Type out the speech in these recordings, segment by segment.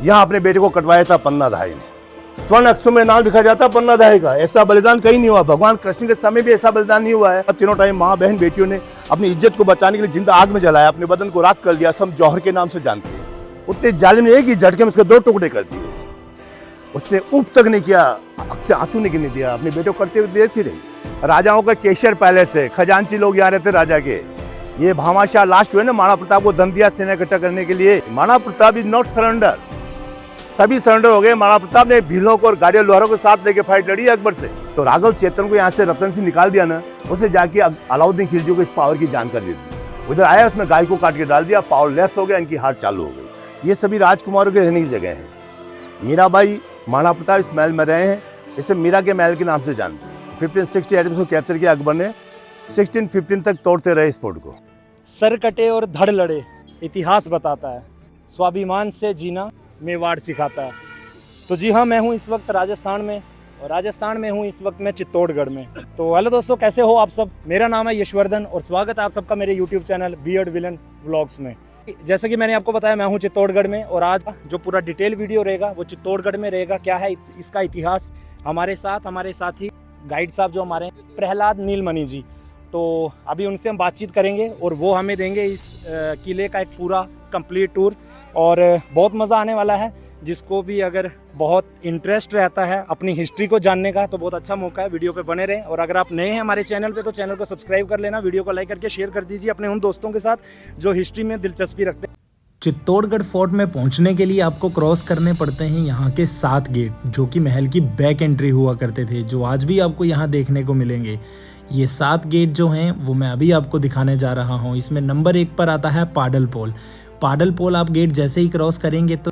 यहाँ अपने बेटे को कटवाया था पन्नाधाय ने। स्वर्ण अक्षरों में नाम लिखा जाता पन्नाधाय का। ऐसा बलिदान कहीं नहीं हुआ, भगवान कृष्ण के समय भी ऐसा बलिदान नहीं हुआ है। तीनों टाइम माँ बहन बेटियों ने अपनी इज्जत को बचाने के लिए जिंदा आग में जलाया, अपने बदन को राख कर दिया। सब जौहर के नाम से जानते हैं। उतने जालिम ने एक ही झटके में उसके 2 टुकड़े कर दिए। उसने उफ तक नहीं किया, आंख से आंसू नहीं गिरने दिया, अपने बेटे को करते हुए देखती रही। राजाओं का केशर पैलेस है, खजांची लोग यहाँ रहते राजा के। ये भामाशाह लास्ट हुए ना, महाराणा प्रताप को धन दिया सेना इकट्ठा करने के लिए। Maharana Pratap is not surrender. सभी सरेंडर हो गए। महाराणा प्रताप ने भीलों को और गाड़ियों लोहारों के साथ लेके फाइट लड़ी अकबर से। तो राघव चेतन को यहाँ से रतन सिंह निकाल दिया ना, उसे जाके अलाउद्दीन खिलजी को इस पावर की जानकारी दे दी। उधर आया, उसने गाय को काट के डाल दिया, पावर लेफ्ट हो गया, इनकी हार चालू हो गई। ये सभी राजकुमारों के रहने की जगह है। मीराबाई महाराणा प्रताप इस महल में रहे हैं, इसे मीरा के महल के नाम से जानते हैं। 1568 में इसको कैप्चर किया अकबर ने, 1615 तक तोड़ते रहे इस फोर्ट को। सर कटे और धड़ लड़े इतिहास बताता है, स्वाभिमान से जीना मेवाड़ सिखाता है। तो जी हाँ, मैं हूँ इस वक्त राजस्थान में, और राजस्थान में हूँ इस वक्त मैं चित्तौड़गढ़ में। तो हेलो दोस्तों, कैसे हो आप सब? मेरा नाम है यशवर्धन और स्वागत है आप सबका मेरे YouTube channel beard villain vlogs में। जैसे कि मैंने आपको बताया, मैं हूँ चित्तौड़गढ़ में, और आज जो पूरा डिटेल वीडियो रहेगा वो चित्तौड़गढ़ में रहेगा। क्या है इसका इतिहास, हमारे साथी गाइड साहब जो हमारे प्रहलाद नीलमणि जी, तो अभी उनसे हम बातचीत करेंगे और वो हमें देंगे इस किले का एक पूरा कंप्लीट टूर। और बहुत मज़ा आने वाला है। जिसको भी अगर बहुत इंटरेस्ट रहता है अपनी हिस्ट्री को जानने का, तो बहुत अच्छा मौका है, वीडियो पे बने रहें। और अगर आप नए हैं हमारे चैनल पे, तो चैनल को सब्सक्राइब कर लेना, वीडियो को लाइक करके शेयर कर दीजिए अपने उन दोस्तों के साथ जो हिस्ट्री में दिलचस्पी रखते हैं। चित्तौड़गढ़ फोर्ट में पहुंचने के लिए आपको क्रॉस करने पड़ते हैं यहाँ के 7 गेट, जो कि महल की बैक एंट्री हुआ करते थे, जो आज भी आपको यहाँ देखने को मिलेंगे। ये 7 गेट जो हैं वो मैं अभी आपको दिखाने जा रहा हूँ। इसमें नंबर 1 पर आता है पाडल पोल। पाडल पोल आप गेट जैसे ही क्रॉस करेंगे तो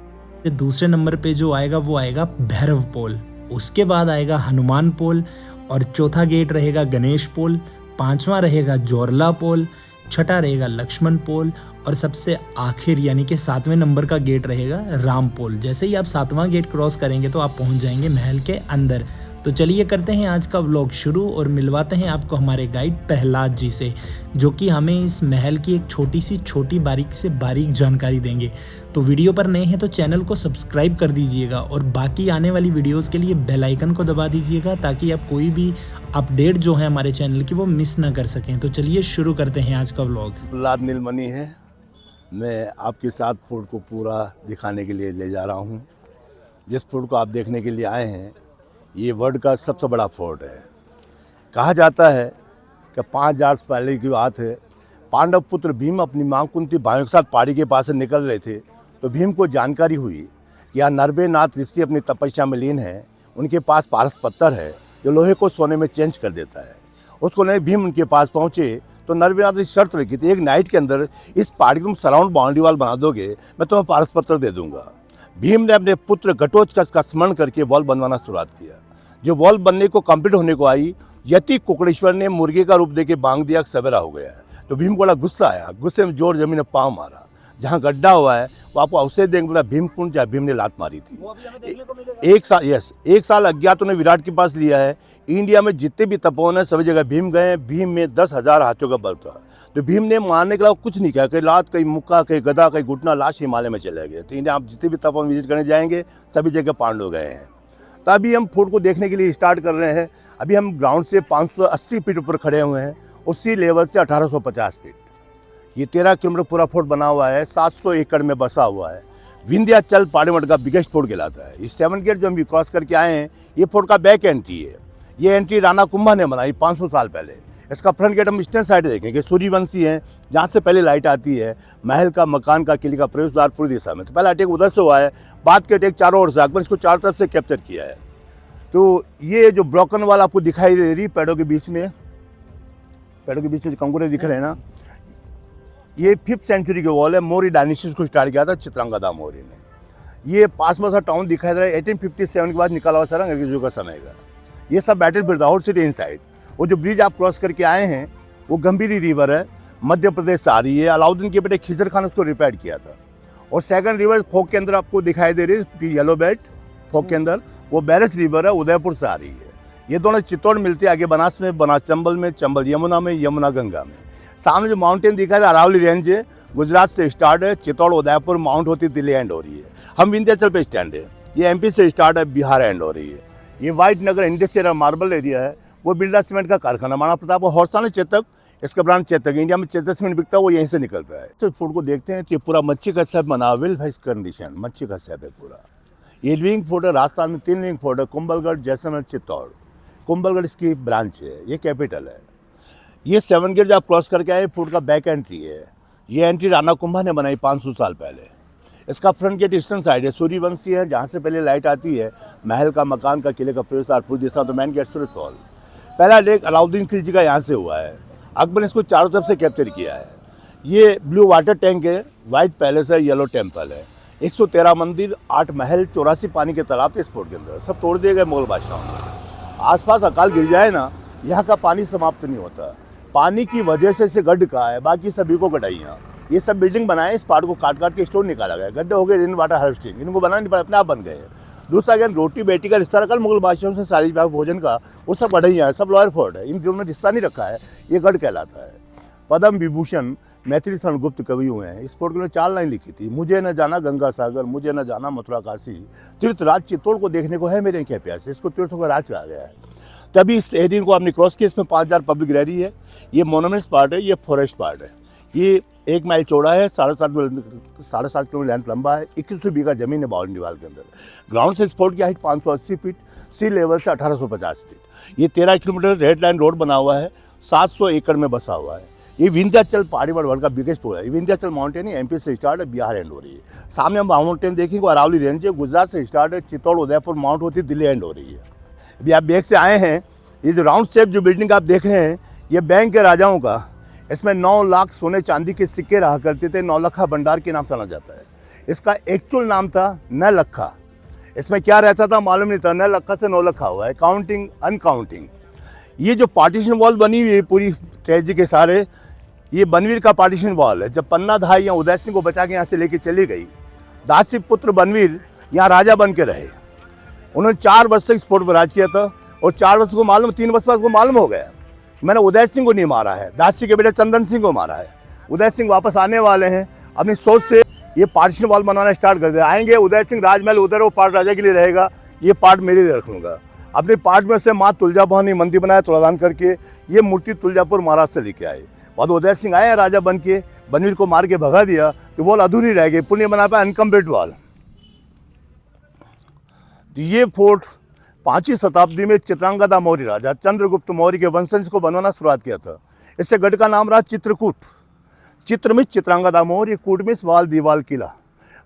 दूसरे नंबर पे जो आएगा वो आएगा भैरव पोल। उसके बाद आएगा हनुमान पोल, और चौथा गेट रहेगा गणेश पोल, 5वां रहेगा जोरला पोल, छठा रहेगा लक्ष्मण पोल, और सबसे आखिर यानी कि 7वें नंबर का गेट रहेगा राम पोल। जैसे ही आप 7वां गेट क्रॉस करेंगे तो आप पहुंच जाएंगे महल के अंदर। तो चलिए करते हैं आज का व्लॉग शुरू और मिलवाते हैं आपको हमारे गाइड प्रहलाद जी से, जो कि हमें इस महल की एक छोटी बारीक से बारीक जानकारी देंगे। तो वीडियो पर नए हैं तो चैनल को सब्सक्राइब कर दीजिएगा, और बाकी आने वाली वीडियोस के लिए बेल आइकन को दबा दीजिएगा, ताकि आप कोई भी अपडेट जो है हमारे चैनल की वो मिस ना कर सकें। तो चलिए शुरू करते हैं आज का व्लॉग। प्रहलाद नीलमणि है, मैं आपके साथ फोर्ट को पूरा दिखाने के लिए ले जा रहा हूँ। जिस फोर्ट को आप देखने के लिए आए हैं, ये वर्ल्ड का सबसे बड़ा फोर्ट है। कहा जाता है कि 5000 पहले की बात है, पांडव पुत्र भीम अपनी मां कुंती भाइयों के साथ पहाड़ी के पास से निकल रहे थे, तो भीम को जानकारी हुई कि यहाँ नरबेनाथ ऋषि अपनी तपस्या में लीन है, उनके पास पारस पत्थर है जो लोहे को सोने में चेंज कर देता है। उसको नहीं, भीम उनके पास पहुँचे तो नरबेनाथ ने शर्त रखी थी, एक नाइट के अंदर इस पहाड़ी को तुम सराउंड बाउंड्री वाल बना दोगे, मैं तुम्हें पारस पत्थर दे दूंगा। भीम ने अपने पुत्र घटोत्कच का स्मरण करके वॉल बनवाना शुरुआत किया। जो वॉल बनने को कंप्लीट होने को आई, यति कुकड़ेश्वर ने मुर्गे का रूप देके बांग दिया, सवेरा हो गया है। तो भीम को बड़ा गुस्सा आया, गुस्से में जोर जमीन में पाँव मारा। जहाँ गड्ढा हुआ है वो आपको अवश्य देंगे, बोला भीमकुंड, जहाँ भीम ने लात मारी थी। एक साल अज्ञातों ने विराट के पास लिया है। इंडिया में जितने भी तपोवन है सभी जगह भीम गए। भीम में 10,000 हाथियों का बल था। तो भीम ने मारने के अलावा कुछ नहीं किया, कहीं लात, कहीं मुक्का, कहीं गदा, कहीं घुटना, लाश हिमालय में चले गए। तो इंडिया आप जितने भी तपोवन विजिट करने जाएंगे सभी जगह पांडव गए हैं। तो अभी हम फोर्ट को देखने के लिए स्टार्ट कर रहे हैं। अभी हम ग्राउंड से 580 फीट ऊपर खड़े हुए हैं, उसी लेवल से 1850 फीट। ये 13 किलोमीटर पूरा फोर्ट बना हुआ है, 700 एकड़ में बसा हुआ है। विंध्याचल पहाड़ीमठ का बिगेस्ट फोर्ट कहलाता है। इस 7 गेट जो हम क्रॉस करके आए हैं, ये फोर्ट का बैक एंट्री है। ये एंट्री राणा कुंभा ने बनाई 500 साल पहले। इसका फ्रंट गेट हम ईस्टर्न साइड देखेंगे, सूर्यवंशी है, जहाँ से पहले लाइट आती है। महल का, मकान का, किले का प्रवेश द्वार पूरी दिशा में। तो पहला अटैक उधर से हुआ है, बाद के अटैक चारों ओर से अकबर इसको चारों तरफ से कैप्चर किया है। तो ये जो ब्रोकन वाल आपको दिखाई दे रही पैड़ों के बीच में जो कंगूरे दिख रहे हैं ना, ये 5th सेंचुरी के वॉल है। मौर्य डायनेस्टी को स्टार्ट किया था चित्रांगदा मौर्य ने। ये पास में सा टाउन दिखाई दे रहा है, 1857 के बाद निकाला हुआ सारा अंग्रेजों का समय का। ये सब battle out city in side. वो जो ब्रिज आप क्रॉस करके आए हैं वो गंभीरी रिवर है, मध्य प्रदेश से आ रही है। अलाउद्दीन के बेटे खिजर खान उसको रिपेयर किया था। और सेकंड रिवर फोक के अंदर आपको दिखाई दे रही है, येलो बेल्ट फोक के अंदर, वो बैरस रिवर है, उदयपुर से आ रही है। ये दोनों चित्तौड़ मिलती है, आगे बनास में, बनास चंबल में, चंबल यमुना में, यमुना गंगा में। सामने जो माउंटेन दिखा है अरावली रेंज है, गुजरात से स्टार्ट है, चित्तौड़, उदयपुर, माउंट होती दिल्ली एंड हो रही है। हम विंध्याचल पे स्टैंड है। ये एमपी से स्टार्ट है, बिहार एंड हो रही है। ये वाइट नगर इंडस्ट्रियल मार्बल एरिया है, वो बिरला सीमेंट का कारखाना माना प्रताप और हॉर्साना चेतक, इसका ब्रांड चेतक। इंडिया में चेतक सीमेंट बिकता है, वो यहीं से निकलता है। तो फूड को देखते हैं तो ये पूरा मच्छी का सेप बना, वेल फाइस कंडीशन मच्छी का सेप है पूरा। ये लिविंग फूड है, राजस्थान में 3 लिविंग फूड है, कुंभलगढ़, जैसलमेर, चित्तौड़। कुंभलगढ़ इसकी ब्रांच है, ये कैपिटल है। ये 7 गेट आप क्रॉस करके आए, फूड का बैक एंट्री है। ये एंट्री राणा कुंभा ने बनाई 500 साल पहले। इसका फ्रंट गेट ईस्टर्न साइड है, सूर्यवंशी है, जहाँ से पहले लाइट आती है, महल का, मकान का, किले का प्रवेश पूरी दिशा, तो मैन गेट सूरत हॉल। पहला लेक अलाउद्दीन खिलजी का यहाँ से हुआ है। अकबर ने इसको चारों तरफ से कैप्चर किया है। ये ब्लू वाटर टैंक है, वाइट पैलेस है, येलो टेम्पल है, 113 मंदिर, 8 महल, 84 पानी के तालाब थे इस फोर्ट के अंदर, सब तोड़ दिए गए मुगल बादशाहों ने। आसपास अकाल गिर जाए ना, यहाँ का पानी समाप्त नहीं होता। पानी की वजह से इसे गड्ढ कहा है, बाकी सभी को गड्ढाइयाँ। ये सब बिल्डिंग बनाए, इस पार्ट को काट काट के स्टोर निकाला गया। गड्ढे हो गए रेन वाटर हार्वेस्टिंग, इनको बनाना नहीं पड़ा, अपने आप बन गए। दूसरा अगर रोटी बेटी का रिश्ता रखा मुगल बादशाहों से, शादी ब्याह भोजन का, वो सब गढ़ैया है, सब लॉयर फोर्ट है। इन दोनों ने रिश्ता नहीं रखा है, ये गढ़ कहलाता है। पद्म विभूषण मैथिली शरण गुप्त कवि हुए हैं। इस फोर्ट के लिए 4 लाइन लिखी थी, मुझे न जाना गंगा सागर, मुझे न जाना मथुरा काशी, तीर्थराज चित्तौड़ को देखने को है मेरे क्या प्यासे। इसको तीर्थों का राज कहा गया है। तभी इस एरिया को आपने क्रॉस किया, इसमें 5000 पब्लिक रह रही है। ये मोनूमेंट्स पार्ट है, ये फॉरेस्ट पार्ट है। ये 1 माइल चौड़ा है, 7.5 किलोमीटर लेंथ लंबा है, 2100 बीघा जमीन है बाउंड्री वाल के अंदर। ग्राउंड से इस फोर्ट की हाइट 580 फीट, सी लेवल से 1850 फीट। ये 13 किलोमीटर रेड लाइन रोड बना हुआ है, 700 एकड़ में बसा हुआ है। ये विंध्याचल पहाड़ी वर्ल्ड का बिगेस्ट फोर्ट है। ये विंध्याचल माउंटेन है, एमपी से स्टार्ट है, बिहार एंड हो रही है। सामने हम माउंटेन देखेंगे, अरावली रेंज है, गुजरात से स्टार्ट है, चित्तौड़, उदयपुर, माउंट होती दिल्ली एंड हो रही है। अभी आप बैक से आए हैं, ये जो राउंड शेप जो बिल्डिंग आप देख रहे हैं, ये बैंक के राजाओं का। इसमें 9 लाख सोने चांदी के सिक्के रहा करते थे, 9 लखा भंडार के नाम जाना जाता है। इसका एक्चुअल नाम था 9 लखा। इसमें क्या रहता था मालूम नहीं था, 9 लखा से 9 लखा हुआ है, काउंटिंग अनकाउंटिंग। ये जो पार्टीशन वॉल बनी हुई है पूरी ट्रेजी के सारे, ये बनवीर का पार्टीशन वॉल है। जब पन्ना धाई या उदय सिंह को बचा के यहाँ से लेके चली गई, दासी पुत्र बनवीर यहाँ राजा बन के रहे। उन्होंने 4 वर्ष तक इस फोर्ट पर राज किया था, और 4 वर्ष को मालूम, 3 वर्ष बाद को मालूम हो गया मैंने उदय सिंह को नहीं मारा है, दासी के बेटे चंदन सिंह को मारा है। उदय सिंह वापस आने वाले हैं, अपनी सोच से ये पार्टीशन वॉल बनाना स्टार्ट कर दिया। आएंगे उदय सिंह, राजमहल उधर, वो पार्ट राजा के लिए रहेगा, ये पार्ट मेरे लिए रख लूँगा। अपने पार्ट में से माँ तुलजा भवानी मंदिर बनाया तुलादान करके, ये मूर्ति तुलजापुर महाराष्ट्र से लेके आए। बाद उदय सिंह आए राजा बन के, बनवीर को मार के भगा दिया, तो वॉल अधूरी रह गई, पुण्य बना पाया अनकम्प्लीट वॉल। ये फोर्ट 5वीं शताब्दी में चित्रांगदा मौर्य राजा चंद्रगुप्त मौर्य के वंशज को बनवाना शुरुआत किया था। इससे गढ़ का नाम रहा चित्रकूट। चित्र में चित्रांगदा मौर्य, कूट में वाल दीवाल किला।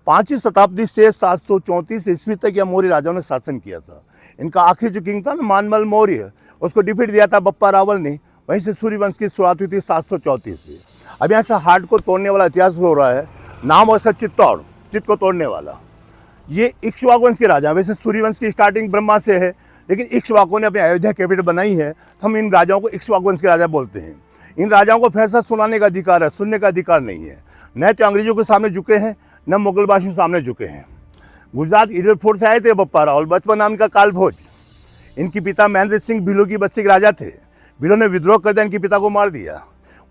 5वीं शताब्दी से 734 ईस्वी तक यह मौर्य राजाओं ने शासन किया था। इनका आखिरी जो किंग था ना मानमल मौर्य, उसको डिफीट दिया था बप्पा रावल ने। वहीं से सूर्यवंश की शुरुआत हुई थी 734 से। अब यहाँ से हार्ट को तोड़ने वाला इतिहास हो रहा है। नाम ऐसा चित्तौड़, चित्त को तोड़ने वाला। ये इक्ष्वाकु वंश के राजा, वैसे सूर्यवंश की स्टार्टिंग ब्रह्मा से है, लेकिन इक्ष्वाकुओं ने अपनी अयोध्या कैपिटल बनाई है, तो हम इन राजाओं को इक्ष्वाकु वंश के राजा बोलते हैं। इन राजाओं को फैसला सुनाने का अधिकार है, सुनने का अधिकार नहीं है। न तो अंग्रेजों के सामने झुके हैं, न मुगल बादशाहों के सामने झुके हैं। गुजरात ईडर फोर्ट से आए थे बप्पा रावल, बचपन नाम का कालभोज। इनके पिता महेंद्र सिंह भिलो की बस्ती के राजा थे। भिलो ने विद्रोह कर दिया, इनके पिता को मार दिया।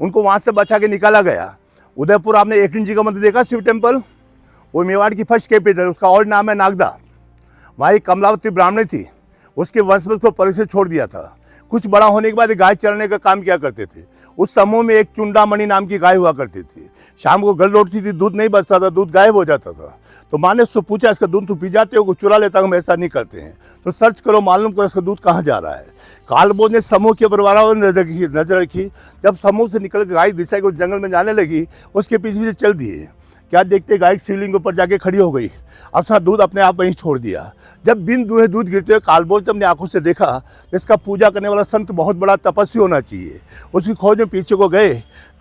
उनको वहाँ से बचा के निकाला गया। उदयपुर आपने एकलिंग जी का मंदिर देखा, शिव टेम्पल, वो मेवाड़ की फर्स्ट कैपिटल, उसका और नाम है नागदा। वहाँ एक कमलावती ब्राह्मणी थी, उसके वंशज को परिषद छोड़ दिया था। कुछ बड़ा होने के बाद गाय चरने का काम किया करते थे। उस समूह में एक चुंडामणि नाम की गाय हुआ करती थी। शाम को घर लौटती थी, दूध नहीं बचता था, दूध गायब हो जाता था। तो माँ ने उससे पूछा, इसका दूध तू पी जाते हो? चुरा लेता, हम ऐसा नहीं करते हैं। तो सर्च करो, मालूम करो इसका दूध कहाँ जा रहा है। कालभोज ने समूह के परिवारों ने नजर रखी। जब समूह से निकल के गाय दिशा को जंगल में जाने लगी, उसके पीछे से चल दिए। क्या देखते, गाय शिवलिंग के ऊपर जाके खड़ी हो गई, अब सारा दूध अपने आप वहीं छोड़ दिया। जब बिन दुहे दूध गिरते हुए कालभोज ने अपनी आंखों से देखा, इसका पूजा करने वाला संत बहुत बड़ा तपस्वी होना चाहिए। उसकी खोज में पीछे को गए।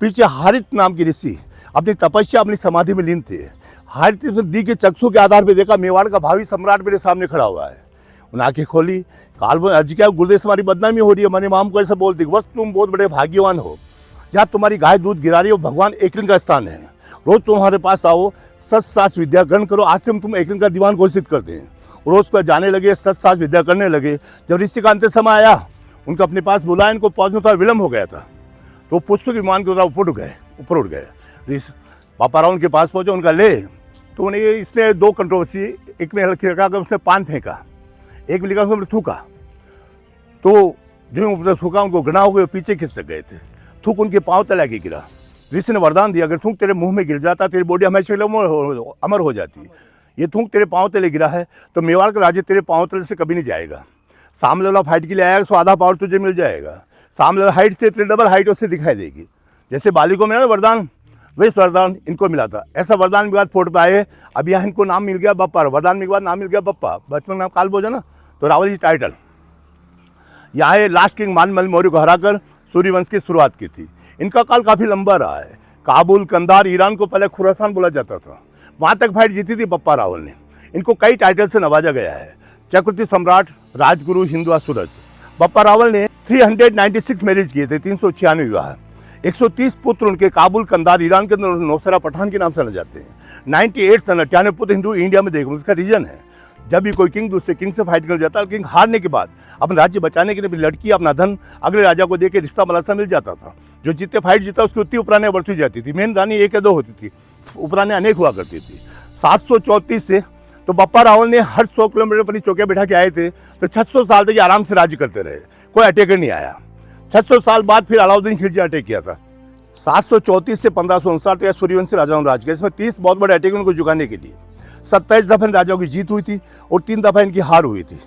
पीछे हारित नाम की ऋषि अपनी तपस्या, अपनी समाधि में लीन थे। हारित दी के चक्षु के आधार पर देखा, मेवाड़ का भावी सम्राट मेरे सामने खड़ा हुआ है। उन्हें आंखें खोली। कालभोज, आज क्या गुरुदेव हमारी बदनामी हो रही है, मैंने माम को ऐसा बोल दी, बस तुम बहुत बड़े भाग्यवान हो, जहाँ तुम्हारी गाय दूध गिरा रही हो, भगवान एकलिंग का स्थान है। रोज तुम्हारे पास आओ, सत सास विद्या ग्रहण करो, आज से हम तुम एकलिंग का दीवान घोषित करते हैं। रोज को जाने लगे, सत सास विद्या करने लगे। जब ऋषि का अंतिम समय आया, उनको अपने पास बुलाया। इनको पहुंचने थोड़ा विलम्ब हो गया था, तो पुष्प विमान के ऊपर ऊपर उठ गए। बापा राव उनके पास पहुंचे, उनका ले तो उन्हें इसने दो कंट्रोवर्सी, एक में लिखा कि उसने पान फेंका, एक में लिखा उसने थूका। तो जो ऊपर थूका उनको घृणा हो गई, पीछे खिसक गए थे। थूक उनके पाँव तले के गिरा। ऋषि ने वरदान दिया, अगर थूक तेरे मुंह में गिर जाता तेरी बॉडी हमेशा के लिए अमर हो जाती है। ये थूक तेरे पाँव तले गिरा है तो मेवाड़ का राज्य तेरे पाँव तले से कभी नहीं जाएगा। सामने वाला फाइट के लिए आएगा तो आधा पावर तुझे मिल जाएगा। सामने वाला हाइट से तेरे डबल हाइट उससे दिखाई देगी। जैसे बाली को मिला वरदान, वैसे वरदान इनको मिला था। ऐसा वरदान के बाद फोर्ट पे आए। अब यहाँ इनको नाम मिल गया बप्पा। वरदान के बाद नाम मिल गया बप्पा। बचपन नाम काल भोजन ना, तो रावल जी टाइटल। यहाँ लास्ट किंग मानमल मौर्य को हराकर सूर्यवंश की शुरुआत की थी। इनका काल काफ़ी लंबा रहा है। काबुल, कंधार, ईरान को पहले खुरासान बोला जाता था, वहाँ तक फाइट जीती थी बप्पा रावल ने। इनको कई टाइटल से नवाजा गया है। चक्रवर्ती सम्राट, राजगुरु, हिंदुआ सूरज। बप्पा रावल ने 396 मैरिज किए थे, 396 विवाह, 130 पुत्र उनके काबुल, कंधार, ईरान के अंदर नौसरा पठान के नाम से जाने जाते हैं। 98 सन 98 पुत्र हिंदू इंडिया में देखो। उसका रीजन है जब भी कोई किंग दूसरे किंग से फाइट कर जाता है, किंग हारने के बाद अपने राज्य बचाने के लिए अपनी लड़की, अपना धन अगले राजा को देके रिश्ता मलासा मिल जाता था। जो जितने फाइट जीता उसकी उतनी उपराने बढ़ती जाती थी। मेन रानी एक या दो होती थी, उपराने अनेक हुआ करती थी। 734 से तो बप्पा रावल ने हर 100 किलोमीटर अपनी चौकियां बिठा के आए थे, तो 600 साल तक आराम से राज्य करते रहे, कोई अटैकर नहीं आया। 600 साल बाद फिर अलाउद्दीन खिलजी अटैक किया था। 734 से 1559 तक सूर्यवंशी राजाओं ने राज किया। इसमें 30 बहुत बड़े अटैक उनको झुकाने के लिए। 27 दफा इन राजाओं की जीत हुई थी और 3 दफा इनकी हार हुई थी।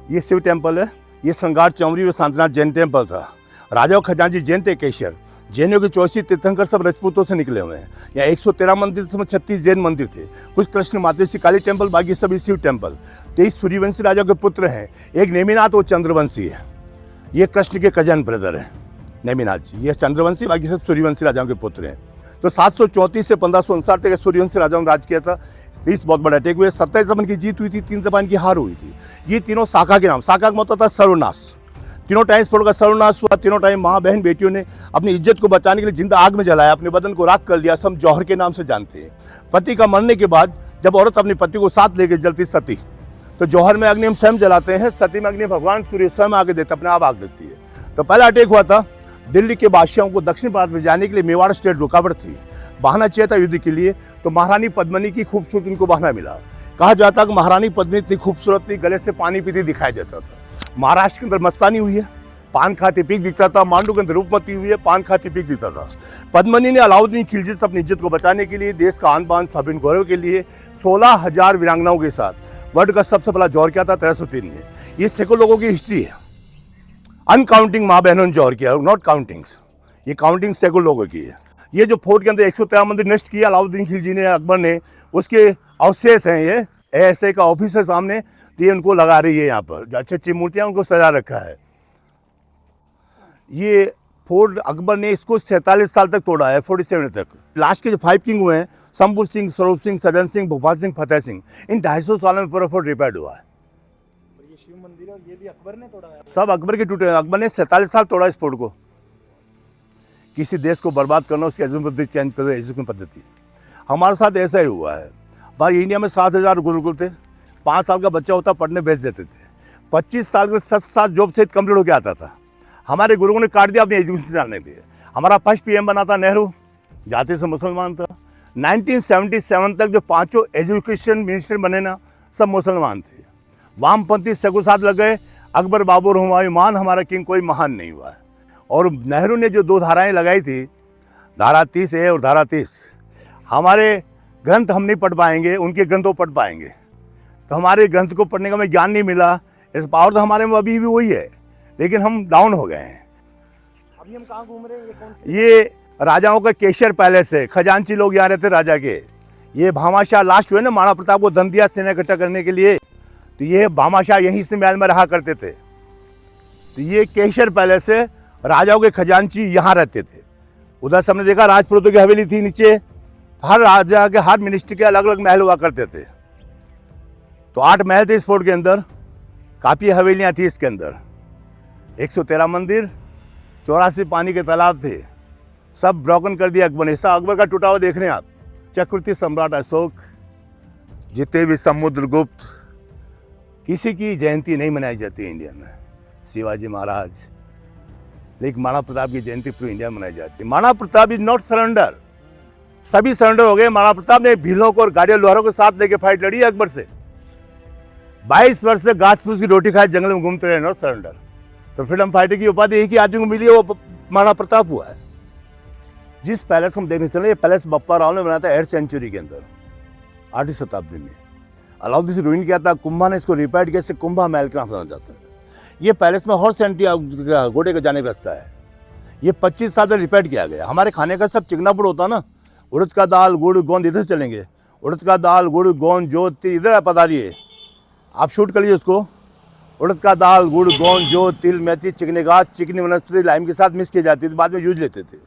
ये शिव टेम्पल है, ये संगार चौमरी व शांतिनाथ जैन टेम्पल था। राजाओं खजांची जैन थे केशर। जैनों के 84 तीर्थंकर सब राजपूतों से निकले हुए हैं। यहाँ 113 मंदिर, इसमें 36 जैन मंदिर थे। कुछ कृष्ण मातेश्वरी काली टेम्पल, बाकी सभी शिव टेम्पल। 23 सूर्यवंशी राजाओं के पुत्र हैं। एक नेमिनाथ और चंद्रवंशी है, ये कृष्ण के कजन ब्रदर हैं नेमिनाथ जी। ये चंद्रवंशी, बाकी सब सूर्यवंशी राजाओं के पुत्र हैं। तो 734 से 1559 तक सूर्यवंशी राजाओं ने राज किया था। 30 बहुत बड़े अटैक हुए। 27 दफा इनकी जीत हुई थी, 3 दफा इनकी हार हुई थी। ये तीनों साका के नाम, साका का मतलब था सर्वनाश। तीनों टाइम फोड़ का सर्वनाश हुआ। तीनों टाइम माँ बहन बेटियों ने अपनी इज्जत को बचाने के लिए जिंदा आग में जलाया, अपने बदन को राख कर लिया। सब जौहर के नाम से जानते हैं। पति का मरने के बाद जब औरत अपने पति को साथ लेकर जलती सती, तो जौहर में अग्नि हम स्वयं जलाते हैं, सती में अग्नि भगवान सूर्य स्वयं आगे देते, अपने आप आग देती है। तो पहला अटैक हुआ था दिल्ली के बादशाहों को दक्षिण भारत में जाने के लिए। मेवाड़ स्टेट रुकावट थी, बहाना चाहिए था युद्ध के लिए। तो महारानी पद्मिनी की खूबसूरत उनको बहाना मिला। कहा जाता कि महारानी पद्मिनी इतनी खूबसूरत थी, गले से पानी पीती दिखाई देता था। महाराष्ट्र के अंदर मस्तानी हुई है, पान खाती पीक दिखता था। मांडू के अंदर रूपमती हुई है, पान खाती पीक दिखता था। पद्मिनी ने अलाउद्दीन खिलजी से अपनी इज्जत को बचाने के लिए, देश का आन बान स्थापित गौरव के लिए 16,000 वीरांगनाओं के साथ वर्ल्ड का सबसे बड़ा जौहर किया था 1303 में। ये सैकड़ों लोगों की हिस्ट्री है। अनकाउंटिंग माँ बहनों ने जौहर किया, नॉट काउंटिंग्स। ये काउंटिंग सैकड़ों लोगों की है। ये जो फोर्ट के अंदर 113 मंदिर नष्ट किया अलाउद्दीन खिलजी ने, अकबर ने, उसके अवशेष हैं। ये एएसआई का ऑफिस है सामने, तो ये उनको लगा रही है। यहाँ पर अच्छी अच्छी मूर्तियाँ उनको सजा रखा है। ये फोर्ट अकबर ने इसको 47 साल तक तोड़ा है, 47 तक। लास्ट के जो 5 किंग हुए हैं, शंभू सिंह, स्वरूप सिंह, सदन सिंह, भोपाल सिंह, फतेह सिंह, इन 250 सालों में पूरा फोर्ट रिपेयर्ड हुआ है। ये शिव मंदिर और ये भी अकबर ने तोड़ा है। सब अकबर के टूटे हैं। अकबर ने 47 साल तोड़ा इस फोर्ट को। किसी देश को बर्बाद करना, उसकी एजुकेशन पद्धति चेंज करो, एजुकेशन पद्धति। हमारे साथ ऐसा ही हुआ है। हमारे इंडिया में 7,000 गुरुकुल थे। 5 साल का बच्चा होता पढ़ने भेज देते थे। 25 साल के 7 साल जॉब से कंप्लीट होकर आता था। हमारे गुरुओं ने काट दिया अपनी एजुकेशन जाने के लिए। हमारा फर्स्ट पीएम बना था नेहरू, जाति से मुसलमान था। 1977 तक जो 5 एजुकेशन मिनिस्टर बने ना, सब मुसलमान थे। वामपंथी सगु साथ लग गए। अकबर, बाबर, हुमायूं, हमारा किंग कोई महान नहीं हुआ है। और नेहरू ने जो 2 धाराएं लगाई थी, धारा 30A और धारा 30, हमारे ग्रंथ हम नहीं पढ़ पाएंगे, उनके ग्रंथ वो पढ़ पाएंगे। तो हमारे ग्रंथ को पढ़ने का हमें ज्ञान नहीं मिला। इस पावर तो हमारे में अभी भी वही है, लेकिन हम डाउन हो गए हैं। अभी हम कहाँ घूम रहे हैं? ये कौन सी? ये राजाओं का केशर पैलेस है। खजांची लोग यहाँ रहते राजा के। ये भामाशाह लास्ट हुए ना, महाराणा प्रताप को धन दिया सेना इकट्ठा करने के लिए, तो ये भामाशाह यहीं से महल में रहा करते थे। तो ये केशर पैलेस है, राजाओं के खजांची यहाँ रहते थे। उधर से हमने देखा राजपुरों की हवेली थी नीचे। हर राजा के, हर मिनिस्टर के अलग अलग महल हुआ करते थे। तो 8 महल थे इस फोर्ट के अंदर, काफ़ी हवेलियाँ थी इसके अंदर। 113 मंदिर, 84 पानी के तालाब थे, सब ब्रोकन कर दिया अकबर ने। हिस्सा अकबर का टूटा हुआ देख रहे हैं आप। चक्रवर्ती सम्राट अशोक, जितने भी समुद्रगुप्त, किसी की जयंती नहीं मनाई जाती इंडिया में। शिवाजी महाराज, लेकिन महाराणा प्रताप की जयंती पूरी इंडिया में मनाई जाती है। Maharana Pratap is not surrender. सभी सरेंडर हो गए। महाराणा प्रताप ने भीलों को और गाड़ियों लोहारों के साथ लेके फाइट लड़ी अकबर से। 22 वर्ष से घास फूस की रोटी खाए जंगल में घूमते रहे और सरेंडर। तो फ्रीडम फाइटर की उपाधि एक ही आदमी को मिली है, वो महाराणा प्रताप हुआ है। जिस पैलेस को हम देखने चले, ये पैलेस बप्पा राव ने बनाया था 8th सेंचुरी के अंदर, 8वीं शताब्दी में। अलाउद्दीन से रुइन किया था, कुंभा ने इसको रिपेयर किया, इससे कुंभा महल के नाम जाना जाता है। ये पैलेस में हॉर्स एंट्री घोड़े का जाने का रास्ता है। ये 25 साल में रिपेयर किया गया। हमारे खाने का सब चिकनापुर होता है ना, उड़द का दाल गुड़ गोंद इधर से चलेंगे, उड़द का दाल गुड़ गोंद जो तिल इधर पधारिए, आप शूट कर लीजिए उसको। उड़द का दाल गुड़ गोंद जो तिल मेथी चिकनी घास चिकनी वनस्पति लाइम के साथ मिक्स की जाती थी, बाद में यूज लेते थे।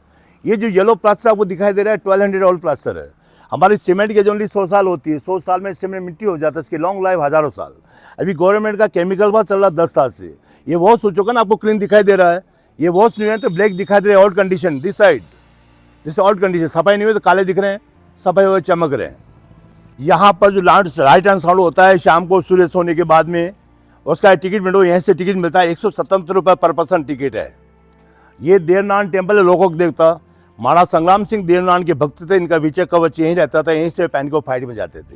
ये जो येलो प्लास्टर आपको दिखाई दे रहा है 1200 ओल्ड प्लास्टर है। हमारी सीमेंट की जो 100 साल होती है, 100 साल में सीमेंट मिट्टी हो जाता है, इसकी लॉन्ग लाइफ हज़ारों साल। अभी गवर्नमेंट का केमिकल बात चल रहा 10 साल से। ये वॉश हो चुका ना, आपको क्लीन दिखाई दे रहा है। ये वॉश नहीं है तो ब्लैक दिखाई दे रहा है, आउट कंडीशन दिस साइड, जैसे आउट कंडीशन। सफाई नहीं हुई तो काले दिख रहे हैं, सफाई हुए चमक रहे हैं। यहाँ पर जो राइट हैंड साउंड होता है शाम को सूर्य सोने के बाद में, उसका टिकट विंडो यहाँ से टिकट मिलता है। 177 रुपये पर पर्सन टिकट है। ये देवनान टेम्पल है, लोकोक देवता। महाराज संग्राम सिंह देवनान के भक्त थे, इनका विजय कवच यहीं रहता था, यहीं से पहन को फाइट में जाते थे।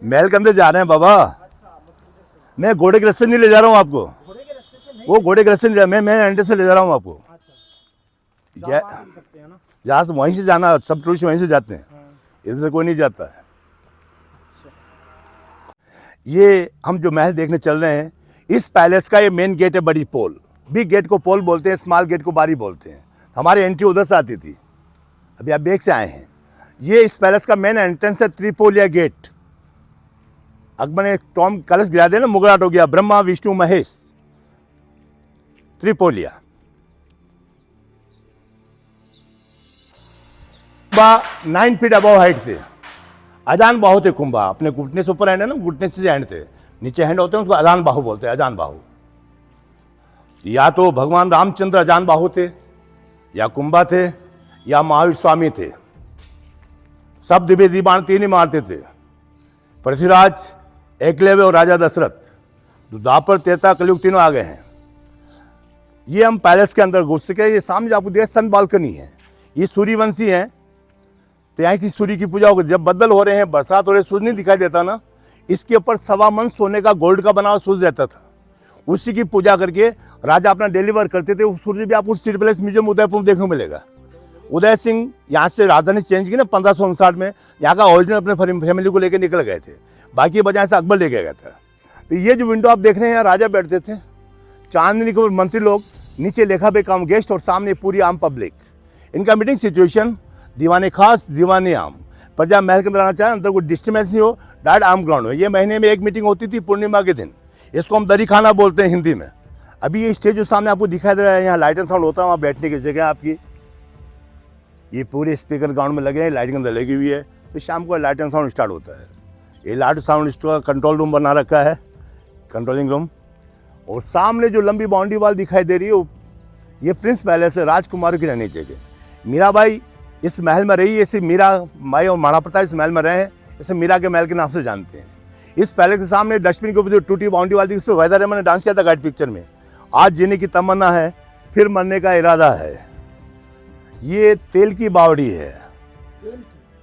महल के अंदर जा रहे हैं बाबा, मैं घोड़े के रास्ते नहीं ले जा रहा हूँ आपको, वो घोड़े के रास्ते नहीं, मैं एंटे से ले जा रहा हूँ आपको। जहाँ से वहीं से जाना, सब टूरिस्ट वहीं से जाते हैं, इधर से कोई नहीं जाता है। ये हम जो महल देखने चल रहे हैं, इस पैलेस का ये मेन गेट है बड़ी पोल। बिग गेट को पोल बोलते हैं, स्मॉल गेट को बारी बोलते हैं। हमारी एंट्री उधर से आती थी, अभी आप बैक से आए हैं। ये इस पैलेस का मेन एंट्रेंस है, त्रिपोलिया गेट। अकबर ने टॉम कलश गिरा दिया ना, मुगलाट हो गया, Brahma Vishnu Mahesh, Tripolia. 9 feet above height थे। अजान बाहु थे कुंभा, अपने घुटने से ऊपर हैंड है ना, घुटने से हैंड थे, नीचे हैंड होते हैं, उसको अजान बाहु बोलते हैं। अजान बाहु या तो भगवान रामचंद्र अजान बाहु थे, या कुंभा थे, या महावीर स्वामी थे। सब दिव्य दीवान तीन ही मारते थे, पृथ्वीराज, एकलव्य और राजा दशरथ। द्वापर त्रेता कलयुग तीनों आ गए हैं। ये हम पैलेस के अंदर घुस सके। ये सामने आपको दिया सन बालकनी है, ये सूर्यवंशी है, तो यहाँ की सूर्य की पूजा होगी। जब बदल हो रहे हैं, बरसात हो रही है, सूर्य नहीं दिखाई देता ना, इसके ऊपर 1.25 मन सोने का गोल्ड का बना हुआ सूर्य रहता था। उसी की पूजा करके राजा अपना डिलीवर करते थे। वो सूर्य भी आपको सिटी पैलेस म्यूजियम उदयपुर देखने को मिलेगा। उदय सिंह यहाँ से राजधानी चेंज की ना 1559 में, यहाँ का ओरिजिनल अपने फैमिली को लेकर निकल गए थे, बाकी वजह से अकबर लेके गया था। तो ये जो विंडो आप देख रहे हैं, यहाँ राजा बैठते थे, चांदनी के मंत्री लोग, नीचे लेखा पे काम गेस्ट और सामने पूरी आम पब्लिक। इनका मीटिंग सिचुएशन दीवाने खास दीवाने आम। प्रजा महल के अंदर आना चाहे, अंदर कोई डिस्टर्बेंस नहीं हो, डायरेक्ट आम ग्राउंड हो। ये महीने में एक मीटिंग होती थी पूर्णिमा के दिन, इसको हम दरी खाना बोलते हैं हिंदी में। अभी ये स्टेज जो सामने आपको दिखाई दे रहा है, यहाँ लाइट एंड साउंड होता है, वहाँ बैठने की जगह आपकी। ये पूरे स्पीकर ग्राउंड में लगे हैं, लाइटिंग अंदर लगी हुई है, तो शाम को लाइट एंड साउंड स्टार्ट होता है। ये लाइट साउंड कंट्रोल रूम बना रखा है, कंट्रोलिंग रूम। और सामने जो लंबी बाउंड्री वाल दिखाई दे रही है, ये प्रिंस पैलेस है, राजकुमारों की रहने जगह। मीराबाई इस महल में रही है, इसे मीरा बाई और महाराणा प्रताप इस महल में रहे हैं, इसे मीरा के महल के नाम से जानते हैं। इस पैलेस के सामने डस्टबिन के ऊपर जो टूटी बाउंड्री वाली थी, उस पर वहीदा रहमान ने डांस किया था गाइड पिक्चर में। आज जीने की तमन्ना है, फिर मरने का इरादा है। ये तेल की बावड़ी है,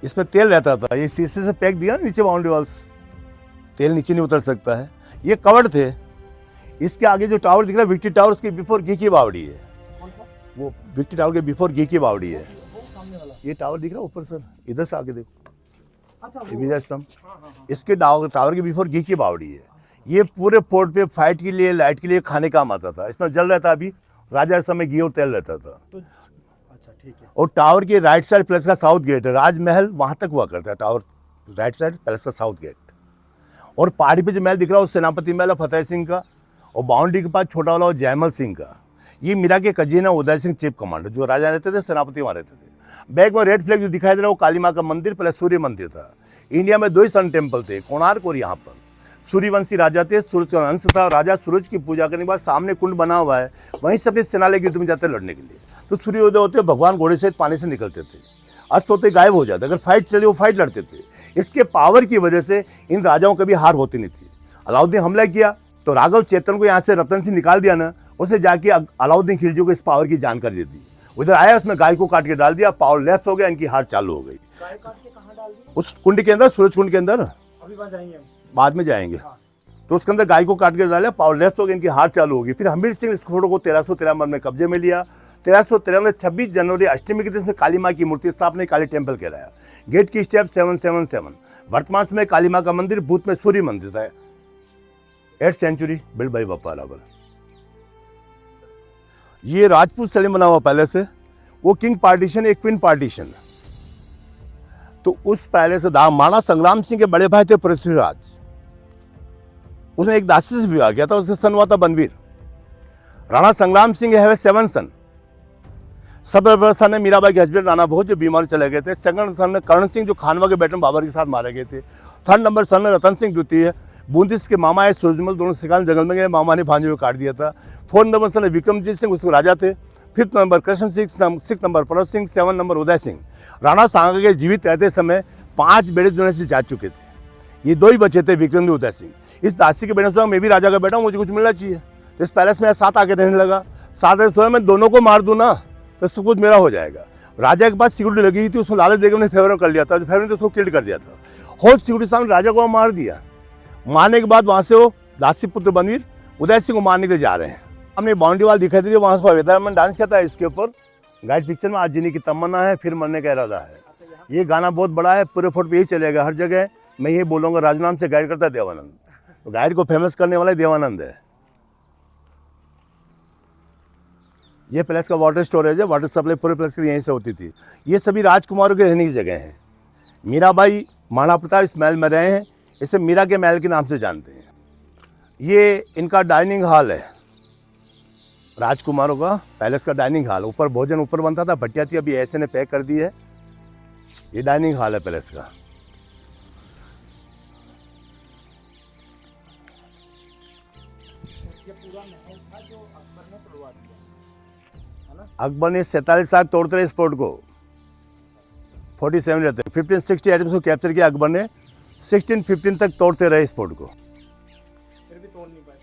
इसमें तेल रहता था, ये शीशे से पैक दिया नीचे बाउंड्री वाल्स, तेल नीचे नहीं उतर सकता है। ये कवर्ड थे। इसके आगे जो टावर दिख रहा है विक्ट्री टावर, उसके बिफोर घी की बावड़ी है। वो विक्ट्री टावर के बिफोर घी की बावड़ी है। ये टावर दिख रहा है ऊपर सर, इधर से आगे देखो, विजय स्तंभ, इसके टावर के बिफोर घी की बावड़ी है। ये पूरे पोर्ट पे फाइट के लिए, लाइट के लिए, खाने काम आता था। इसमें जल रहता, अभी राजा के समय घी और तेल रहता था। अच्छा ठीक है। और टावर के राइट साइड प्लेस का साउथ गेट है, राजमहल वहाँ तक हुआ करता है। टावर राइट साइड प्लेस का साउथ गेट। और पहाड़ी पे जो महल दिख रहा है वो सेनापति महल है फतेह सिंह का, और बाउंड्री के पास छोटा वाला जयमल सिंह का। ये मीरा के कजीन है उदय सिंह चीफ कमांडर, जो राजा रहते थे, सेनापति वहाँ रहते थे। बैक में रेड फ्लैग जो दिखाई दे रहा है वो काली माँ का मंदिर प्लस सूर्य मंदिर था। इंडिया में 2 ही सन टेम्पल थे, कोणार्क और यहाँ पर। सूर्यवंशी राजा थे, सूरज का अंश था। राजा सूरज की पूजा करने के बाद सामने कुंड बना हुआ है, वहीं से अपने सेना लेके युद्ध में जाते लड़ने के लिए। तो सूर्योदय होते भगवान घोड़े से पानी से निकलते थे, अस्त होते गायब हो जाते। अगर फाइट चली वो फाइट लड़ते थे। इसके पावर की वजह से इन राजाओं कभी हार होती नहीं थी। अलाउद्दीन हमला किया तो राघव चेतन को यहाँ से रतन सिंह निकाल दिया ना, उसे जाके अलाउद्दीन खिलजी को इस पावर की जानकारी दे दी। उधर आया, उसमें गाय को काट के डाल दिया, पावर लेस हो गया, इनकी हार चालू हो गई। गाय काट के कहाँ डाल दी? उस कुंड के अंदर, सूरज कुंड के अंदर, अभी वहाँ जाएंगे हम। बाद में जाएंगे। हाँ। तो उसके अंदर गाय को काट के डाला, पावर लेस हो गया, इनकी हार चालू होगी। फिर हमीर सिंह इस फोर्ट को 1353 में कब्जे में लिया। 1353 में 26 जनवरी अष्टमी के दिन इसमें काली माँ की मूर्ति स्थापना, काली टेम्पल कहलाया। गेट की स्टेप 777। वर्तमान समय काली माँ का मंदिर, भूत में सूर्य मंदिर था। 8th century build by Bappa Rawal. ये राजपूत शैली बना हुआ पैलेस है। वो किंग पार्टीशन, एक क्वीन पार्टीशन। तो उस पैलेस महाराणा संग्राम सिंह के बड़े भाई थे पृथ्वीराज, उसने एक दासी से विवाह किया था, उसका सन हुआ था बनवीर। राणा संग्राम सिंह है 7 सन। सब सन है मीराबाई के हस्बैंड राणा भोज, जो बीमार चले गए थे। सेकंड सन है करण सिंह, जो खानवा के बेटे बाबर के साथ मारे गए थे। थर्ड नंबर सन है रतन सिंह द्वितीय, बूंदीस के मामा है सूरजमल, दोनों शिकार जंगल में गए, मामा ने भांजे हुए काट दिया था। 4th नंबर सन है विक्रमजीत सिंह, उसको राजा थे। 5th number Krishna Singh, 6th number परत सिंह, 7 नंबर उदय सिंह। राणा सांगा के जीवित रहते समय 5 बेटे दुनिया से जा चुके थे, ये 2 ही बचे थे, विक्रम उदय सिंह। इस दासी के बेटे सोचा मैं भी राजा का बेटा हूँ, मुझे कुछ मिलना चाहिए। तो इस पैलेस में 7 आके रहने लगा। 7 सोचा मैं दोनों को मार दूँ ना तो सब कुछ मेरा हो जाएगा। राजा के पास सिक्योरिटी लगी हुई थी, उसको लालच देकर उन्हें फेवर कर लिया था, फेवर ने तो उसको किल्ड कर दिया था। होल सिक्योरिटी सामने राजा को मार दिया। मारने के बाद वहाँ से वो दासी पुत्र बनवीर उदय सिंह को मारने के लिए जा रहे हैं। हमने बाउंड्री वाल दिखाई दे रही है, वहाँ से वेदारमन डांस करता है इसके ऊपर। गाइड पिक्चर में आज जीने की तमन्ना है, फिर मरने का इरादा है। ये गाना बहुत बड़ा है, पूरे फोर्ट पे यही चलेगा हर जगह। मैं ये बोलूँगा, राजनाम से गाइड करता है देवानंद, तो गाइड को फेमस करने वाला देवानंद है। ये पैलेस का वाटर स्टोरेज है, वाटर सप्लाई पूरे पैलेस की यहीं से होती थी। ये सभी राजकुमारों के रहने की जगह हैं। मीराबाई महाराणा प्रताप इस महल में रहे हैं, इसे मीरा के महल के नाम से जानते हैं। ये इनका डाइनिंग हॉल है, राजकुमारों का पैलेस का डाइनिंग हॉल। ऊपर भोजन ऊपर बनता था, भट्टिया थी, अभी ऐसे ने पैक कर दी है। ये डाइनिंग हॉल है पैलेस का। अकबर ने 47 साल तोड़ते रहे इस फोर्ट को, 47 रहते। 1560 आइटम्स को कैप्चर किया अकबर ने, 1615 तक तोड़ते रहे इस फोर्ट को। फिर भी तोड़ नहीं पाए।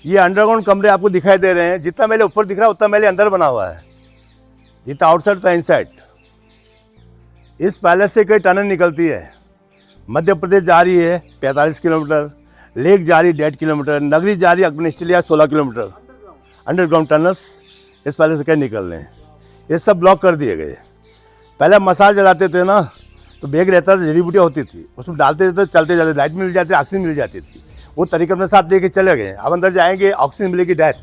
ये अंडरग्राउंड कमरे आपको दिखाई दे रहे हैं। जितना मेले ऊपर दिख रहा है उतना मेले अंदर बना हुआ है, जितना आउटसाइड था इनसाइड। इस पैलेस से कई टनल निकलती है। मध्य प्रदेश जा रही है 45 किलोमीटर, लेक जा रही 1.5 किलोमीटर, नगरी जा रही है Akbar Australia 16 kilometre. Underground tunnels इस पैलेस से कई निकल रहे हैं। ये सब ब्लॉक कर दिए गए। पहले मसाज जलाते थे ना, तो बैग रहता था, जड़ी बूटियाँ होती थी, उसमें डालते थे तो चलते जाते, लाइट मिल जाती, ऑक्सीजन मिल जाती थी। वो तरीके अपने साथ लेके चले गए। अब अंदर जाएंगे ऑक्सीजन मिलेगी डेथ,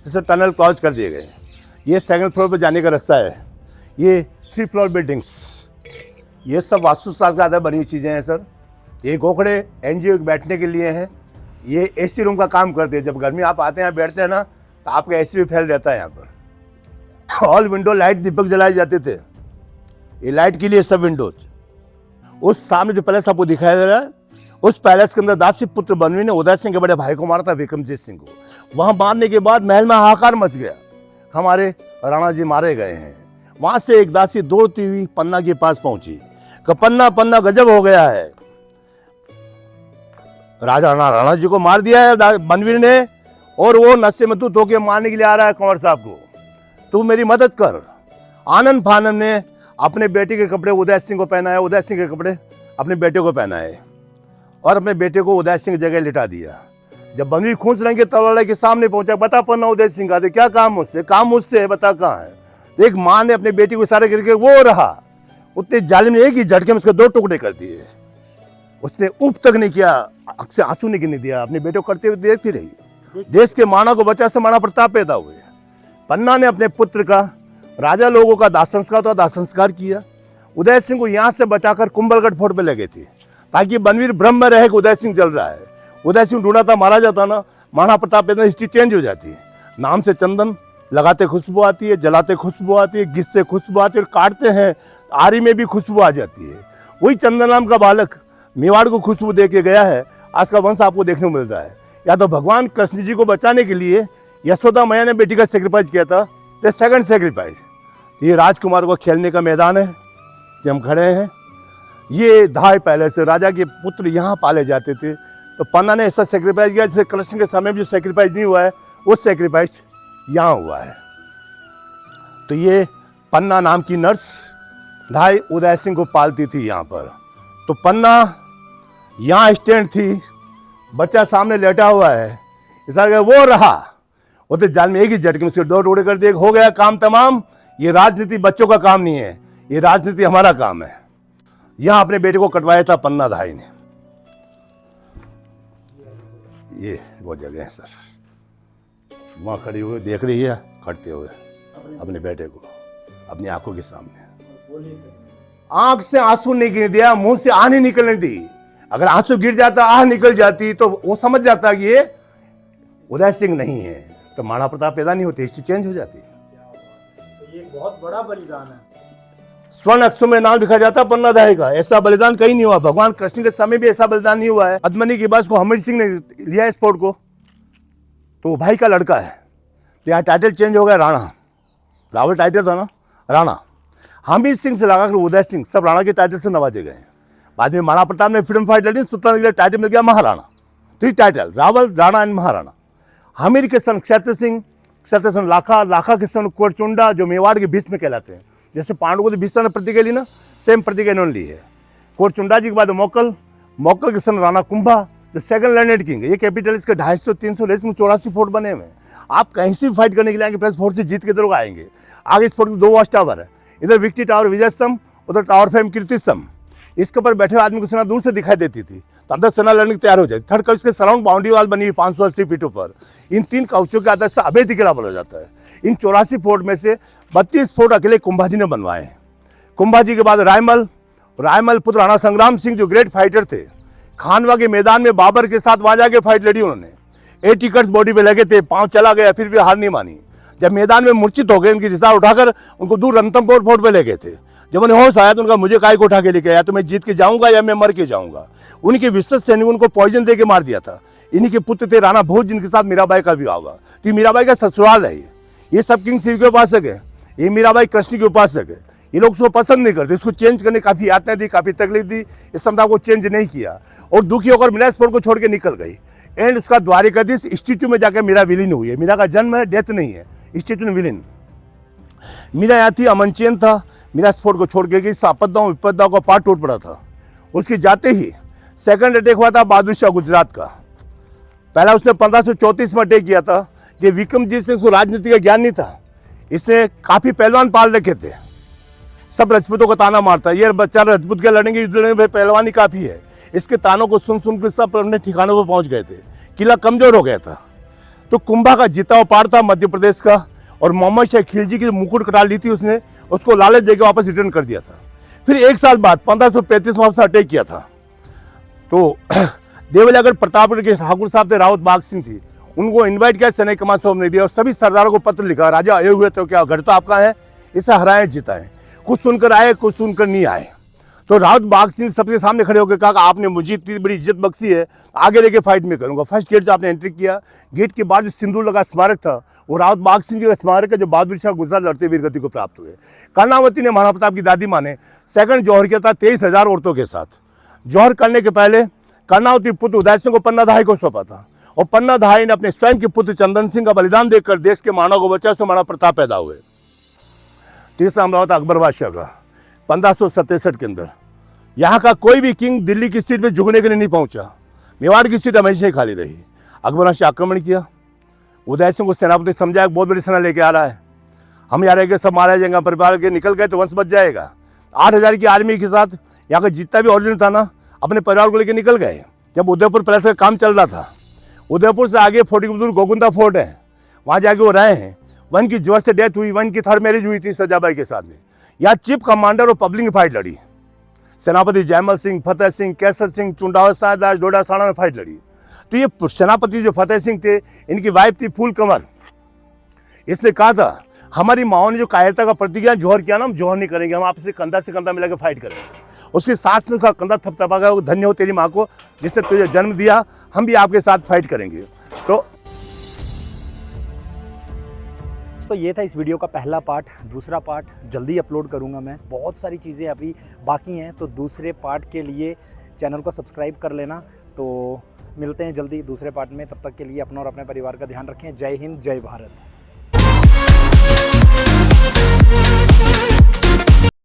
इससे टनल क्लोज कर दिए गए। ये 2nd फ्लोर पर जाने का रास्ता है। ये 3 फ्लोर बिल्डिंग्स, ये सब वास्तुशास्त्र के आधार बनी हुई चीज़ें हैं सर। ये गोखड़े एनजीओ बैठने के लिए हैं। ये एसी रूम का काम करते हैं। जब गर्मी आप आते हैं बैठते हैं ना, तो आपका एसी भी फैल रहता है यहाँ पर। ऑल विंडो लाइट दीपक जलाए जाते थे, ये लाइट के लिए सब विंडोज। उस सामने जो पैलेस आपको दिखाई दे रहा है, उस पैलेस के अंदर दासी पुत्र बनवीर ने उदय सिंह के बड़े भाई को मारा था, विक्रमजीत सिंह को। वहां मारने के बाद महल में हाहाकार मच गया, हमारे राणा जी मारे गए हैं। वहां से एक दासी दौड़ती हुई पन्ना के पास पहुंची, पन्ना पन्ना गजब हो गया है, राजा राणा जी को मार दिया है बनवीर ने, और वो नशे में तू धोखे मारने के लिए आ रहा है कंवर साहब को, तू मेरी मदद कर। आनंद फानन ने अपने बेटे के कपड़े उदय सिंह को पहनाए, उदय सिंह के कपड़े अपने बेटे को पहनाए, और अपने बेटे को उदय सिंह की जगह लिटा दिया। जब बनवीर खूंच रंग के तलवार के सामने पहुंचा, बता पन्ना उदय सिंह का, क्या काम मुझसे, काम मुझसे है, बता कहाँ है। एक माँ ने अपने बेटी को इशारे करके वो रहा, उतने जालिम ने एक ही झटके में उसके 2 टुकड़े कर दिए। उसने उप तक नहीं किया, आंख से आंसू नहीं गिरने दिया, अपने बेटे को करते हुए देखती रही। देश के माना को बचा से महाराणा प्रताप पैदा हुए। पन्ना ने अपने पुत्र का, राजा लोगों का दाह संस्कार तो दाह संस्कार किया। उदय सिंह को यहाँ से बचाकर कुंभलगढ़ फोर्ट पे लगे थे, ताकि बनवीर भ्रम में रहे कि उदय सिंह चल रहा है। उदय सिंह ढूंढा था, मारा जाता ना, महाराणा प्रताप पैदा, हिस्ट्री चेंज हो जाती है। नाम से चंदन लगाते खुशबू आती है, जलाते खुशबू आती है, घिसते खुशबू आती है, और काटते हैं आरी में भी खुशबू आ जाती है। वही चंदन नाम का बालक मेवाड़ को खुशबू दे के गया है, आज का वंश आपको देखने को मिलता है। या तो भगवान कृष्ण जी को बचाने के लिए यशोदा मैया ने बेटी का सेक्रीफाइस किया था, द सेकंड सेक्रीफाइस। ये राजकुमार को खेलने का मैदान है, जब हम खड़े हैं। ये धाय पैलेस, राजा के पुत्र यहाँ पाले जाते थे। तो पन्ना ने ऐसा सेक्रीफाइस किया जैसे कृष्ण के समय में जो सेक्रीफाइस नहीं हुआ है वो सेक्रीफाइस यहाँ हुआ है। तो ये पन्ना नाम की नर्स भाई उदय सिंह को पालती थी यहाँ पर। तो पन्ना यहाँ स्टैंड थी, बच्चा सामने लेटा हुआ है, ऐसा वो रहा, वो तो जाल में एक ही झटके में उसके डोर उड़े कर दिए, हो गया काम तमाम। ये राजनीति बच्चों का काम नहीं है, ये राजनीति हमारा काम है। यहाँ अपने बेटे को कटवाया था पन्ना धाई ने। ये वो जगह है सर, वहाँ खड़ी हुई देख रही है खड़ते हुए अपने बेटे को अपनी आंखों के सामने। आंख से आंसू नहीं गिरने दिया, मुंह से आह नहीं निकलने दी। अगर आंसू गिर जाता, आह निकल जाती तो वो समझ जाता कि ये उदय सिंह नहीं है, तो महाराणा प्रताप पैदा नहीं होते, हिस्ट्री चेंज हो जाती। तो ये बहुत बड़ा बलिदान है। स्वर्ण अक्षरों में नाम लिखा जाता पन्ना धाई का। ऐसा बलिदान कहीं नहीं हुआ, भगवान कृष्ण के समय भी ऐसा बलिदान नहीं हुआ है। अदमनी के बाद को हमीर सिंह ने लिया इस स्पोर्ट को, तो भाई का लड़का है। तो यहाँ टाइटल चेंज हो गया, राणा। रावल टाइटल था ना, राणा। हमीर सिंह से लगाकर उदय सिंह सब राणा के टाइटल से नवाजे गए। बाद में महाराणा प्रताप ने फ्रीडम फाइट लड़ी, सुल्तान के टाइटल मिल गया महाराणा। 3 title, Rawal, Rana and Maharana. हमीर के सन क्षत्र सिंह, क्षत्र सन लाखा, लाखा के सन कोरचुंडा, जो मेवाड़ के भीष्म में कहलाते हैं। जैसे पांडवों को तो भीष्म ने प्रतिज्ञा ली ना, सेम प्रतिज्ञा इन्होंने ली है। कोरचुंडा जी के बाद मोकल, मोकल के सन राणा कुंभा, जो सेकंड लैंडेड किंग है। ये कैपिटल इसके 250, 300, 84 फोर्ट बने हुए हैं। आप कहीं से भी फाइट करने के लिए आएंगे, प्लस फोर्ट से जीत के जरूर आएंगे। आगे इस फोर्ट में 2 वॉच टावर है, इधर विक्ट्री टावर विजय स्तंभ, उधर टावर फेम कीर्ति स्तंभ। इसके ऊपर बैठे हुए आदमी को सेना दूर से दिखाई देती थी, तो अंदर सेना लड़ने की तैयार हो जाती। थर्ड कवच के सराउंड बाउंड्री वाल बनी हुई 580 फीट ऊपर। इन 3 कवचों के आधार से अभेद किला बोला जाता है। इन 84 फोर्ट में से 32 फोर्ट अकेले कुंभाजी ने बनवाए हैं। कुंभाजी के बाद रायमल पुत्र राणा संग्राम सिंह, जो ग्रेट फाइटर थे, खानवा के मैदान में बाबर के साथ वहां जाके फाइट लड़ी उन्होंने। 8 टिकट्स बॉडी पे लगे थे, पांव चला गया, फिर भी हार नहीं मानी। जब मैदान में मूर्छित हो गए, उनकी रिश्ता उठाकर उनको दूर रणथंभौर फोर्ट पे ले गए थे। जब उन्हें होश आया तो उनका मुझे काय को उठा के लेके आया, तो मैं जीत के जाऊंगा या मैं मर के जाऊंगा। उनके विश्वस्त सैनिक उनको पॉइजन दे के मार दिया था। इन्हीं के पुत्र थे राणा भोज, जिनके साथ मीराबाई का विवाह हुआ। तो मीराबाई का ससुराल है ये सब किंग शिव के उपासक है, ये मीराबाई कृष्ण के उपासक है। ये लोग उसको पसंद नहीं करते, इसको चेंज करने काफी यातनाएं दी, काफी तकलीफ दी, इस समता को चेंज नहीं किया और दुखी होकर मीरा स्पोर्ट को छोड़ के निकल गई। एंड उसका द्वारिकाधीश इंस्टीट्यूट में जाकर मीरा विलीन हुई है। मीरा का जन्म है, डेथ नहीं है, इंस्टीट्यूट में विलीन। मीरा यहाँ थी, अमन चैन था, मीरा स्पोर्ट को छोड़ के गई। आपदाओं विपदाओं का पार टूट पड़ा था। उसके जाते ही सेकंड अटैक हुआ था बहादुर शाह गुजरात का। पहला उसने 1534 में अटैक किया था। ये विक्रमजीत सिंह को राजनीति का ज्ञान नहीं था, इसने काफी पहलवान पाल रखे थे, सब राजपूतों को ताना मारता। ये बच्चा राजपूत के लड़ेंगे, युद्ध लड़ेंगे, पहलवानी काफी है। इसके तानों को सुन सुन के सब अपने ठिकानों पर पहुंच गए थे। किला कमजोर हो गया था। तो कुंभा का जीता हुआ पार था मध्य प्रदेश का, और मोहम्मद शाह खिलजी की मुकुट कटा ली थी उसने, उसको लालच देकर वापस रिटर्न कर दिया था। फिर 1 साल बाद 1535 में उसने अटैक किया था। तो देवलागढ़ प्रतापगढ़ के ठाकुर साहब थे, रावत बाग सिंह थी, उनको इन्वाइट किया सेना कमान साहब ने भी, और सभी सरदारों को पत्र लिखा, राजा आए हुए तो क्या घर तो आपका है, इसे हराए जिताए। कुछ सुनकर आए, कुछ सुनकर नहीं आए। तो रावत बाग सिंह सबके सामने खड़े होकर कहा, आपने मुझे इतनी बड़ी इज्जत बख्शी है, आगे लेके फाइट में करूंगा। फर्स्ट गेट जो आपने एंट्री किया, गेट के बाद जो सिंदूर लगा स्मारक था, वो रावत बाग सिंह जी का स्मारक है, जो बहादुर शाह गुजरात लड़ते वीरगति को प्राप्त हुए। कर्णावती ने महाराणा प्रताप की दादी माँ ने सेकंड जौहर किया था 23,000 औरतों के साथ। जौहर करने के पहले कर्णावती पुत्र उदय सिंह को पन्ना धाई को सौंपा था, और पन्ना धाई ने अपने स्वयं के पुत्र चंदन सिंह का बलिदान देकर देश के मानव को बचा, उससे महाराणा प्रताप पैदा हुए। तीसरा हमला था अकबर बादशाह का 1567 के अंदर। यहाँ का कोई भी किंग दिल्ली की सीट पे झुकने के लिए नहीं पहुंचा, मेवाड़ की सीट हमेशा ही खाली रही। अकबर बादशाह आक्रमण किया, उदय सिंह को सेनापति समझा एक बहुत बड़ी सेना लेके आ रहा है, हम यार के सब मारा जाएगा, परिवार के निकल गए तो वंश बच जाएगा। 8,000 की आर्मी के साथ यहाँ का जितना भी ऑर्डिनरी था ना, अपने परिवार को लेकर निकल गए। जब उदयपुर पैलेस का काम चल रहा था, उदयपुर से आगे फोर्ट के गोकुंदा फोर्ट है, वहाँ जाके वो रहे हैं। वन की ज्वर से डेथ हुई, वन की 3rd मैरिज हुई थी सजाबाई के साथ में। यहाँ चीफ कमांडर और पब्लिक फाइट लड़ी, सेनापति जयमल सिंह, फतेह सिंह, केसर सिंह, चुंडावत साहदास, डोडा साणा में फाइट लड़ी। तो ये सेनापति जो फतेह सिंह थे, इनकी वाइफ थी फूल कंवर। इसने कहा था, हमारी माओ ने जो कायरता का प्रतिज्ञा जौहर किया ना, हम जौहर नहीं करेंगे, हम आपसे कंधा से कंधा मिलाकर फाइट करेंगे। उसकी सास ने उसका कंधा थपथपा गया, धन्य हो तेरी माँ को जिसने तुझे जन्म दिया, हम भी आपके साथ फाइट करेंगे। तो ये था इस वीडियो का पहला पार्ट। दूसरा पार्ट जल्दी अपलोड करूंगा मैं, बहुत सारी चीज़ें अभी बाकी हैं, तो दूसरे पार्ट के लिए चैनल को सब्सक्राइब कर लेना। तो मिलते हैं जल्दी दूसरे पार्ट में। तब तक के लिए अपना और अपने परिवार का ध्यान रखें। जय हिंद, जय भारत।